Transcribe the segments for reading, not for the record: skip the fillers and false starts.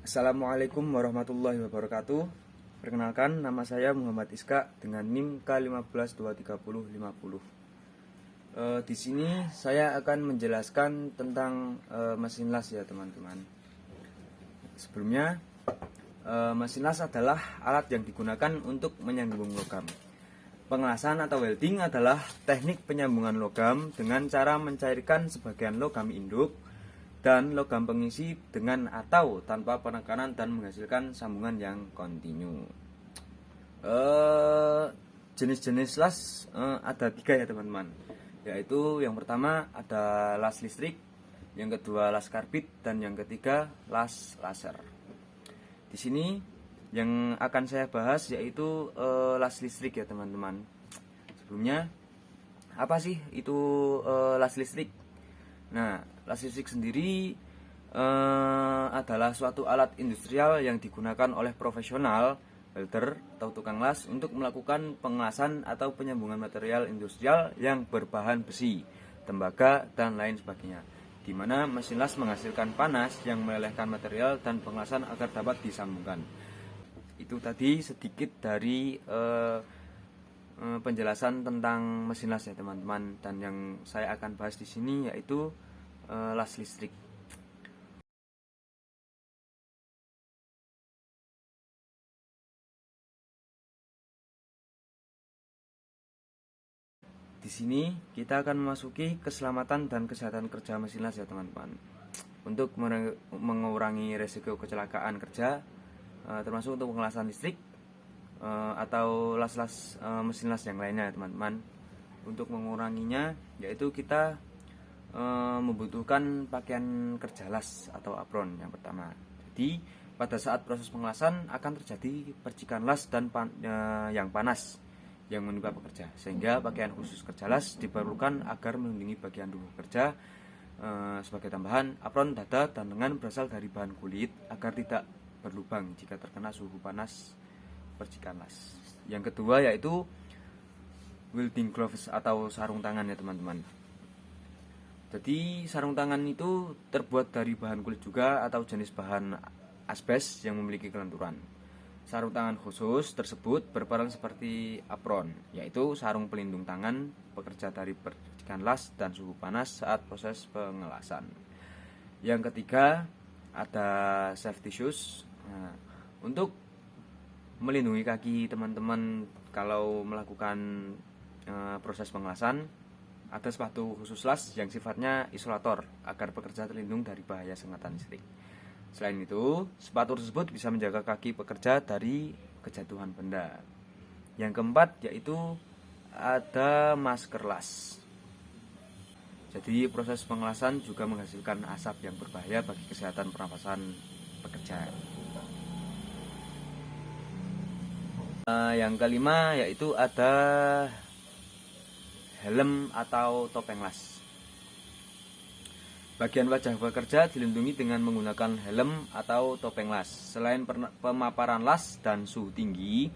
Assalamualaikum warahmatullahi wabarakatuh. Perkenalkan, nama saya Muhammad Iska dengan NIM K1523050. Di sini saya akan menjelaskan tentang mesin las ya teman-teman. Sebelumnya, mesin las adalah alat yang digunakan untuk menyambung logam. Pengelasan atau welding adalah teknik penyambungan logam dengan cara mencairkan sebagian logam induk dan logam pengisi dengan atau tanpa penekanan dan menghasilkan sambungan yang kontinu. Jenis-jenis las ada 3 ya teman-teman, yaitu yang pertama ada las listrik, yang kedua las karbit, dan yang ketiga las laser. Di sini yang akan saya bahas yaitu las listrik ya teman-teman. Sebelumnya, apa sih itu las listrik? Nah, las listrik sendiri adalah suatu alat industrial yang digunakan oleh profesional, welder atau tukang las untuk melakukan pengelasan atau penyambungan material industrial yang berbahan besi, tembaga, dan lain sebagainya, di mana mesin las menghasilkan panas yang melelehkan material dan pengelasan agar dapat disambungkan. Itu tadi sedikit dari penjelasan tentang mesin las ya teman-teman, dan yang saya akan bahas di sini yaitu las listrik. Di sini kita akan memasuki keselamatan dan kesehatan kerja mesin las ya teman-teman. Untuk mengurangi resiko kecelakaan kerja, termasuk untuk pengelasan listrik atau las-las mesin las yang lainnya ya teman-teman. Untuk menguranginya yaitu kita membutuhkan pakaian kerja las atau apron yang pertama. Jadi pada saat proses pengelasan akan terjadi percikan las dan yang panas yang menimpa pekerja, sehingga pakaian khusus kerja las diperlukan agar melindungi bagian tubuh pekerja. Sebagai tambahan, apron dada dan lengan berasal dari bahan kulit agar tidak berlubang jika terkena suhu panas percikan las. Yang kedua yaitu welding gloves atau sarung tangan ya teman-teman. Jadi sarung tangan itu terbuat dari bahan kulit juga atau jenis bahan asbes yang memiliki kelenturan. Sarung tangan khusus tersebut berperan seperti apron, yaitu sarung pelindung tangan pekerja dari percikan las dan suhu panas saat proses pengelasan. Yang ketiga ada safety shoes. Nah, untuk melindungi kaki teman-teman kalau melakukan proses pengelasan, ada sepatu khusus las yang sifatnya isolator agar pekerja terlindung dari bahaya sengatan listrik. Selain itu, sepatu tersebut bisa menjaga kaki pekerja dari kejatuhan benda. Yang keempat yaitu ada masker las. Jadi proses pengelasan juga menghasilkan asap yang berbahaya bagi kesehatan pernapasan pekerja. Yang kelima yaitu ada helm atau topeng las. Bagian wajah pekerja dilindungi dengan menggunakan helm atau topeng las. Selain pemaparan las dan suhu tinggi,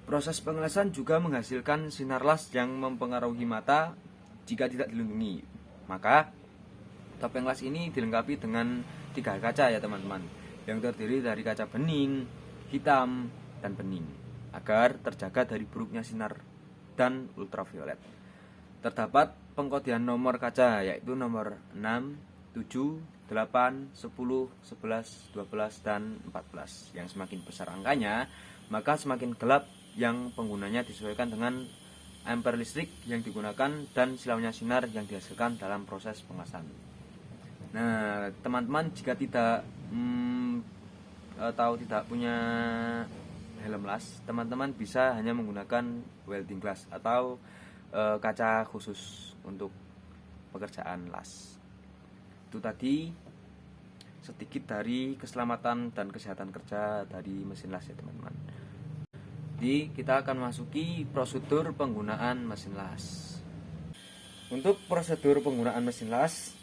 proses pengelasan juga menghasilkan sinar las yang mempengaruhi mata jika tidak dilindungi. Maka, topeng las ini dilengkapi dengan 3 kaca ya teman-teman, yang terdiri dari kaca bening, hitam, dan bening, agar terjaga dari buruknya sinar dan ultraviolet. Terdapat pengkodean nomor kaca yaitu nomor 6, 7, 8, 10, 11, 12, dan 14. Yang semakin besar angkanya, maka semakin gelap yang penggunanya disesuaikan dengan ampere listrik yang digunakan dan silaunya sinar yang dihasilkan dalam proses pengelasan. Nah, teman-teman jika tidak atau tidak punya helm las, teman-teman bisa hanya menggunakan welding glass atau kaca khusus untuk pekerjaan las. Itu tadi sedikit dari keselamatan dan kesehatan kerja dari mesin las ya teman-teman. Jadi kita akan masuki prosedur penggunaan mesin las. Untuk prosedur penggunaan mesin las,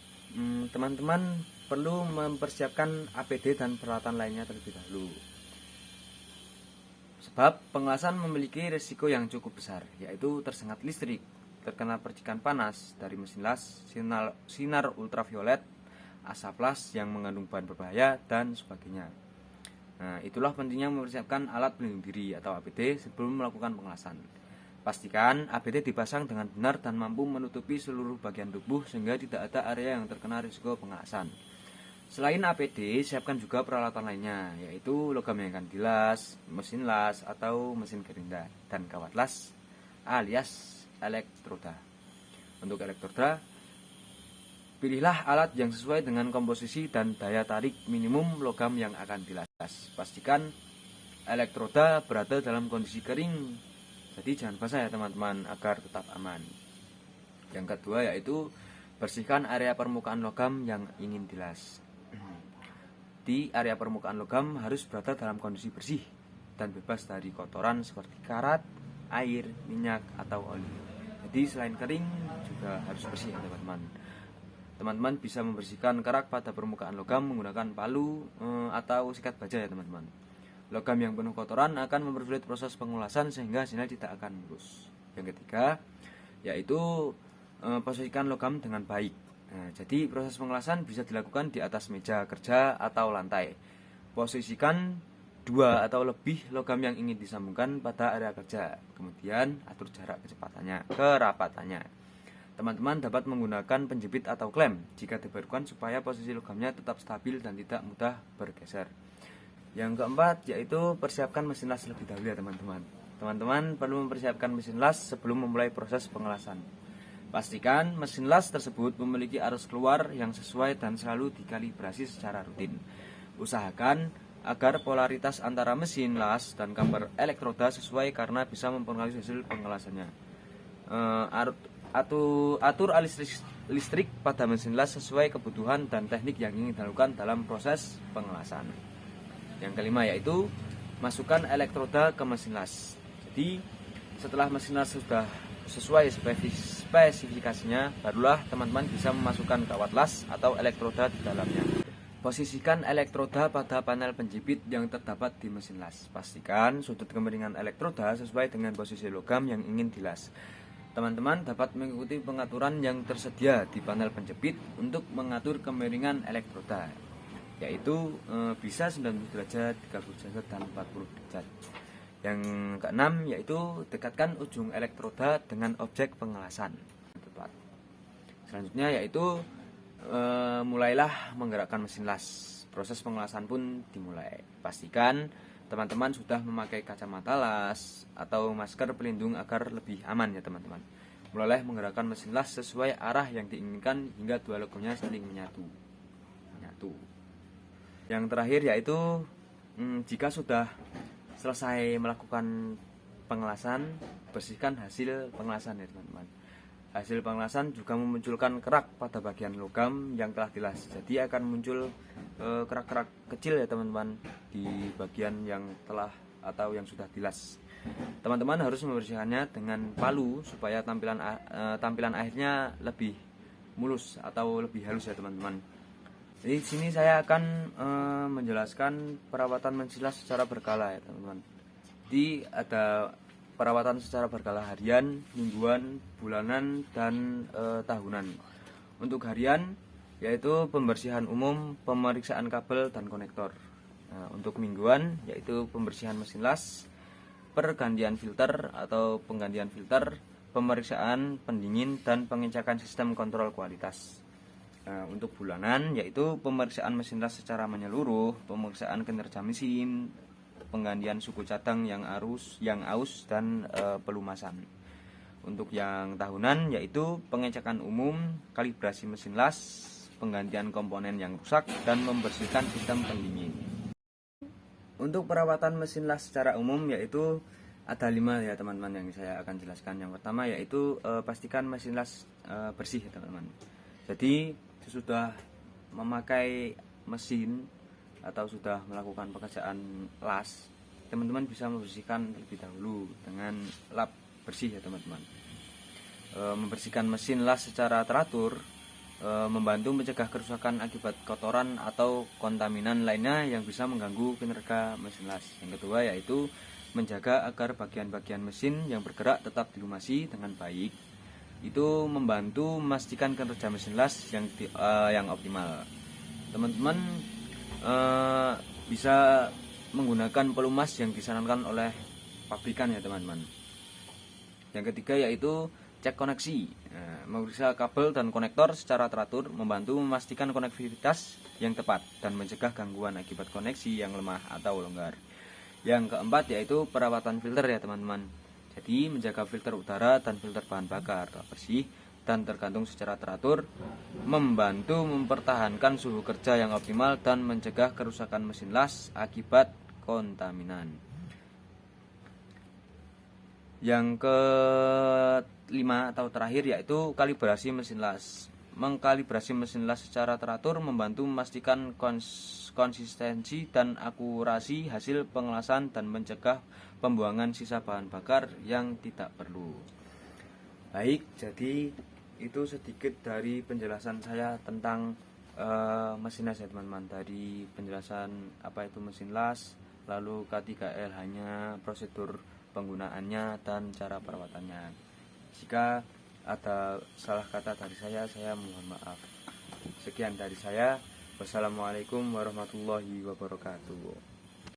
teman-teman perlu mempersiapkan APD dan peralatan lainnya terlebih dahulu. Sebab pengelasan memiliki risiko yang cukup besar, yaitu tersengat listrik, terkena percikan panas dari mesin las, sinar ultraviolet, asap las yang mengandung bahan berbahaya, dan sebagainya. Nah, itulah pentingnya mempersiapkan alat pelindung diri atau APD sebelum melakukan pengelasan. Pastikan APD dipasang dengan benar dan mampu menutupi seluruh bagian tubuh sehingga tidak ada area yang terkena risiko pengelasan. Selain APD, siapkan juga peralatan lainnya, yaitu logam yang akan dilas, mesin las atau mesin gerinda, dan kawat las alias elektroda. Untuk elektroda, pilihlah alat yang sesuai dengan komposisi dan daya tarik minimum logam yang akan dilas. Pastikan elektroda berada dalam kondisi kering, jadi jangan basah ya teman-teman, agar tetap aman. Yang kedua yaitu bersihkan area permukaan logam yang ingin dilas. Di area permukaan logam harus berada dalam kondisi bersih dan bebas dari kotoran seperti karat, air, minyak, atau oli. Jadi selain kering juga harus bersih ya teman-teman. Teman-teman bisa membersihkan kerak pada permukaan logam menggunakan palu atau sikat baja ya teman-teman. Logam yang penuh kotoran akan mempersulit proses pengulasan sehingga hasilnya tidak akan mulus. Yang ketiga yaitu posisikan logam dengan baik. Nah, jadi proses pengelasan bisa dilakukan di atas meja kerja atau lantai. Posisikan 2 atau lebih logam yang ingin disambungkan pada area kerja. Kemudian atur jarak kerapatannya. Teman-teman dapat menggunakan penjepit atau klem jika diperlukan supaya posisi logamnya tetap stabil dan tidak mudah bergeser. Yang keempat yaitu persiapkan mesin las lebih dahulu ya teman-teman. Teman-teman perlu mempersiapkan mesin las sebelum memulai proses pengelasan. Pastikan mesin las tersebut memiliki arus keluar yang sesuai dan selalu dikalibrasi secara rutin. Usahakan agar polaritas antara mesin las dan kamber elektroda sesuai karena bisa mempengaruhi hasil pengelasannya. Atur alis listrik pada mesin las sesuai kebutuhan dan teknik yang ingin dilakukan dalam proses pengelasan. Yang kelima yaitu masukkan elektroda ke mesin las. Jadi setelah mesin las sudah sesuai spesifikasinya, barulah teman-teman bisa memasukkan kawat las atau elektroda di dalamnya. Posisikan elektroda pada panel penjepit yang terdapat di mesin las. Pastikan sudut kemiringan elektroda sesuai dengan posisi logam yang ingin dilas. Teman-teman dapat mengikuti pengaturan yang tersedia di panel penjepit untuk mengatur kemiringan elektroda, yaitu bisa 90 derajat, 30 derajat, dan 40 derajat. Yang keenam yaitu dekatkan ujung elektroda dengan objek pengelasan tepat. Selanjutnya yaitu mulailah menggerakkan mesin las. Proses pengelasan pun dimulai. Pastikan teman-teman sudah memakai kacamata las atau masker pelindung agar lebih aman ya teman-teman. Mulailah menggerakkan mesin las sesuai arah yang diinginkan hingga dua logamnya saling menyatu. Yang terakhir yaitu jika sudah selesai melakukan pengelasan, bersihkan hasil pengelasan ya teman-teman. Hasil pengelasan juga memunculkan kerak pada bagian logam yang telah dilas. Jadi akan muncul kerak-kerak kecil ya teman-teman di bagian yang telah atau yang sudah dilas. Teman-teman harus membersihkannya dengan palu supaya tampilan akhirnya lebih mulus atau lebih halus ya teman-teman. Jadi di sini saya akan menjelaskan perawatan mesin las secara berkala ya teman-teman. Jadi ada perawatan secara berkala harian, mingguan, bulanan, dan tahunan. Untuk harian yaitu pembersihan umum, pemeriksaan kabel dan konektor. Nah, untuk mingguan yaitu pembersihan mesin las, pergantian filter atau penggantian filter, pemeriksaan pendingin, dan pengecekan sistem kontrol kualitas. Untuk bulanan yaitu pemeriksaan mesin las secara menyeluruh, pemeriksaan kinerja mesin, penggantian suku cadang yang aus, dan pelumasan. Untuk yang tahunan yaitu pengecekan umum, kalibrasi mesin las, penggantian komponen yang rusak, dan membersihkan sistem pendingin. Untuk perawatan mesin las secara umum yaitu ada 5 ya teman-teman yang saya akan jelaskan. Yang pertama yaitu pastikan mesin las bersih ya teman-teman. Jadi sesudah memakai mesin atau sudah melakukan pekerjaan las, teman-teman bisa membersihkan terlebih dahulu dengan lap bersih ya teman-teman. Membersihkan mesin las secara teratur membantu mencegah kerusakan akibat kotoran atau kontaminan lainnya yang bisa mengganggu kinerja mesin las. Yang kedua yaitu menjaga agar bagian-bagian mesin yang bergerak tetap dilumasi dengan baik. Itu membantu memastikan kinerja mesin las yang optimal. teman-teman bisa menggunakan pelumas yang disarankan oleh pabrikan ya teman-teman. Yang ketiga yaitu cek koneksi. Memeriksa kabel dan konektor secara teratur membantu memastikan konektivitas yang tepat dan mencegah gangguan akibat koneksi yang lemah atau longgar. Yang keempat yaitu perawatan filter ya teman-teman. Jadi menjaga filter udara dan filter bahan bakar bersih dan tergantung secara teratur, membantu mempertahankan suhu kerja yang optimal dan mencegah kerusakan mesin las akibat kontaminan. Yang kelima atau terakhir yaitu kalibrasi mesin las. Mengkalibrasi mesin las secara teratur membantu memastikan konsistensi dan akurasi hasil pengelasan dan mencegah pembuangan sisa bahan bakar yang tidak perlu. Baik, jadi itu sedikit dari penjelasan saya tentang mesin las ya teman-teman. Dari penjelasan apa itu mesin las, lalu K3L hanya prosedur penggunaannya dan cara perawatannya. Jika ada salah kata dari saya mohon maaf. Sekian dari saya. Wassalamualaikum warahmatullahi wabarakatuh.